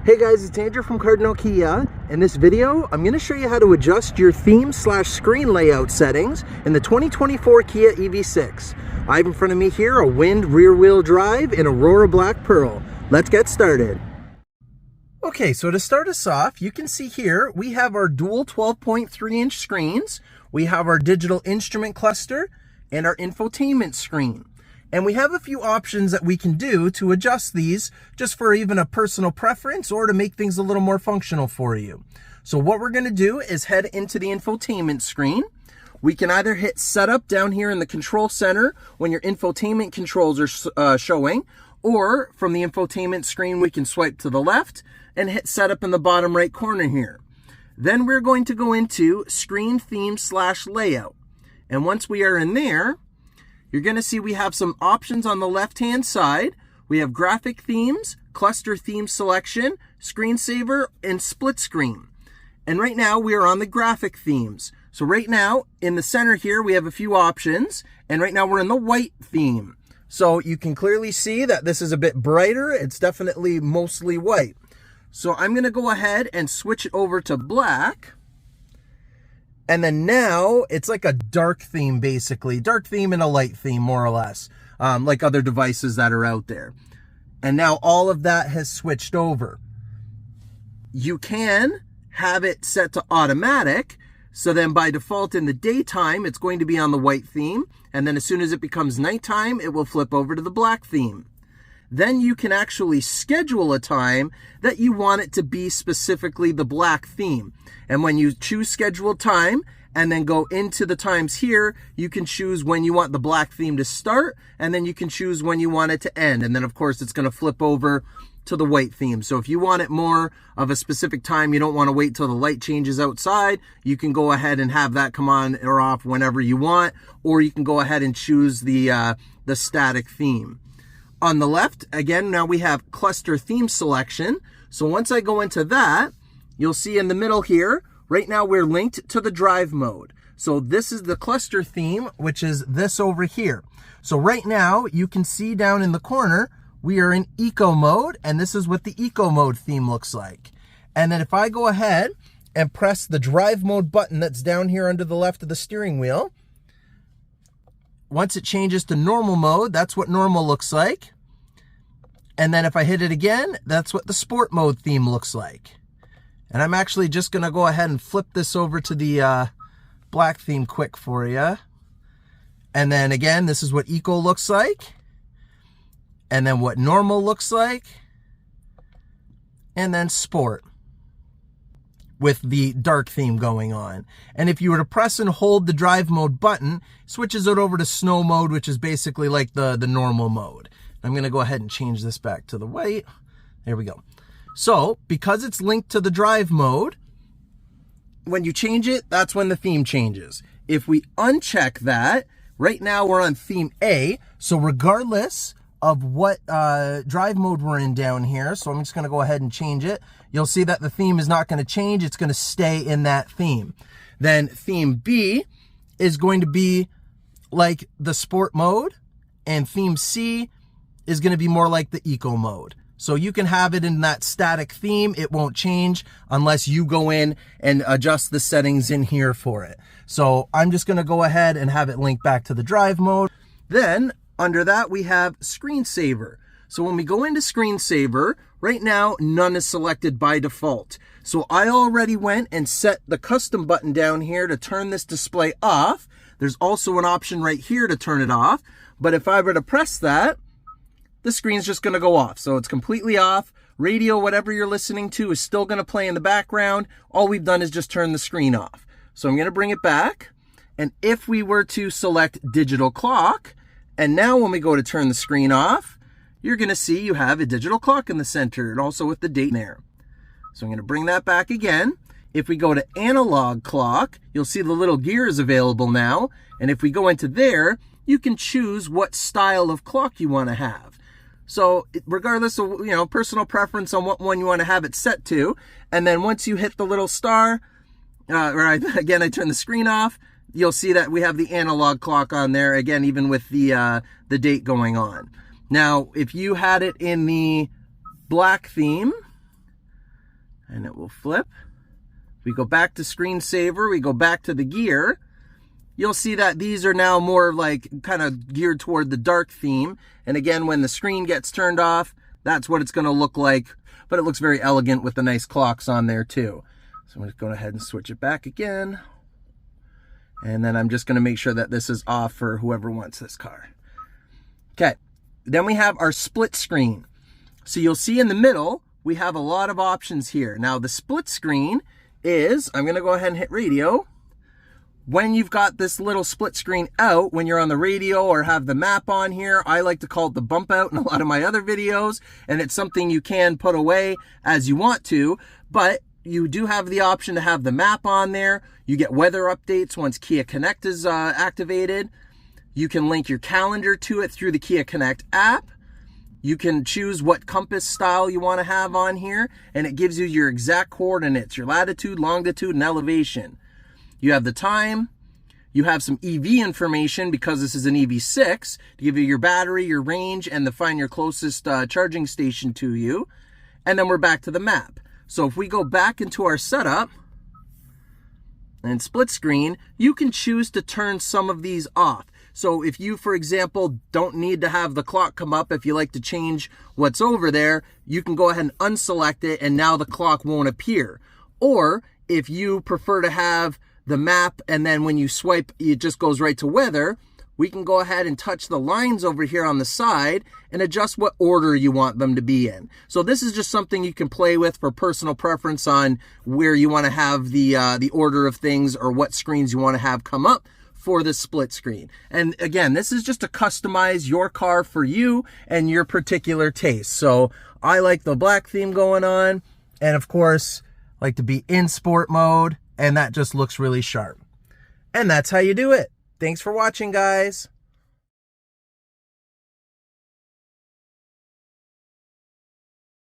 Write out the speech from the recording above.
Hey guys, it's Andrew from Cardinal Kia. In this video, I'm going to show you how to adjust your theme/screen layout settings in the 2024 Kia EV6. I have in front of me here a wind rear-wheel drive in Aurora Black Pearl. Let's get started. Okay, so to start us off, you can see here we have our dual 12.3-inch screens. We have our digital instrument cluster and our infotainment screen. And we have a few options that we can do to adjust these just for even a personal preference or to make things a little more functional for you. So what we're going to do is head into the infotainment screen. We can either hit setup down here in the control center when your infotainment controls are showing, or from the infotainment screen we can swipe to the left and hit setup in the bottom right corner here. Then we're going to go into screen theme/layout. And once we are in there, you're going to see we have some options on the left-hand side. We have graphic themes, cluster theme selection, screensaver, and split screen. And right now we are on the graphic themes. So right now in the center here we have a few options, and right now we're in the white theme. So you can clearly see that this is a bit brighter. It's definitely mostly white. So I'm going to go ahead and switch it over to black. And then now it's like a dark theme, basically. Dark theme and a light theme, more or less, like other devices that are out there. And now all of that has switched over. You can have it set to automatic. So then by default in the daytime, it's going to be on the white theme. And then as soon as it becomes nighttime, it will flip over to the black theme. Then you can actually schedule a time that you want it to be specifically the black theme. And when you choose schedule time and then go into the times here, you can choose when you want the black theme to start, and then you can choose when you want it to end. And then of course it's going to flip over to the white theme. So if you want it more of a specific time, you don't want to wait till the light changes outside, you can go ahead and have that come on or off whenever you want, or you can go ahead and choose the static theme. On the left, again, now we have cluster theme selection. So once I go into that, you'll see in the middle here, right now we're linked to the drive mode. So this is the cluster theme, which is this over here. So right now you can see down in the corner, we are in eco mode, and this is what the eco mode theme looks like. And then if I go ahead and press the drive mode button that's down here under the left of the steering wheel, once it changes to normal mode, that's what normal looks like. And then if I hit it again, that's what the sport mode theme looks like. And I'm actually just going to go ahead and flip this over to the black theme quick for you. And then again, this is what eco looks like. And then what normal looks like. And then sport, with the dark theme going on. And if you were to press and hold the drive mode button, switches it over to snow mode, which is basically like the normal mode. I'm going to go ahead and change this back to the white. There we go. So because it's linked to the drive mode, when you change it, that's when the theme changes. If we uncheck that, right now we're on theme A. So regardless of what drive mode we're in down here, so I'm just going to go ahead and change it. You'll see that the theme is not going to change. It's going to stay in that theme. Then theme B is going to be like the sport mode, and theme C is going to be more like the eco mode. So you can have it in that static theme. It won't change unless you go in and adjust the settings in here for it. So I'm just going to go ahead and have it link back to the drive mode. Then under that, we have screensaver. So when we go into screensaver, right now, none is selected by default. So I already went and set the custom button down here to turn this display off. There's also an option right here to turn it off. But if I were to press that, the screen's just going to go off. So it's completely off. Radio, whatever you're listening to, is still going to play in the background. All we've done is just turn the screen off. So I'm going to bring it back. And if we were to select digital clock, and now when we go to turn the screen off, you're going to see you have a digital clock in the center and also with the date there. So I'm going to bring that back again. If we go to analog clock, you'll see the little gears available now. And if we go into there, you can choose what style of clock you want to have. So regardless of, personal preference on what one you want to have it set to. And then once you hit the little star, I turn the screen off, you'll see that we have the analog clock on there again, even with the date going on. Now, if you had it in the black theme, and it will flip. We go back to screensaver, we go back to the gear. You'll see that these are now more like kind of geared toward the dark theme. And again, when the screen gets turned off, that's what it's going to look like. But it looks very elegant with the nice clocks on there too. So I'm going to go ahead and switch it back again. And then I'm just going to make sure that this is off for whoever wants this car. Okay, then we have our split screen. So you'll see in the middle, we have a lot of options here. Now the split screen is, I'm going to go ahead and hit radio. When you've got this little split screen out, when you're on the radio or have the map on here, I like to call it the bump out in a lot of my other videos, and it's something you can put away as you want to, but you do have the option to have the map on there. You get weather updates once Kia Connect is activated. You can link your calendar to it through the Kia Connect app. You can choose what compass style you want to have on here, and it gives you your exact coordinates, your latitude, longitude, and elevation. You have the time, you have some EV information because this is an EV6 to give you your battery, your range, and to find your closest charging station to you. And then we're back to the map. So if we go back into our setup and split screen, you can choose to turn some of these off. So if you, for example, don't need to have the clock come up, if you like to change what's over there, you can go ahead and unselect it and now the clock won't appear. Or if you prefer to have the map and then when you swipe it just goes right to weather, we can go ahead and touch the lines over here on the side and adjust what order you want them to be in. So this is just something you can play with for personal preference on where you want to have the order of things or what screens you want to have come up for the split screen. And again, this is just to customize your car for you and your particular taste. So I like the black theme going on, and of course like to be in sport mode, and that just looks really sharp. And that's how you do it. Thanks for watching, guys.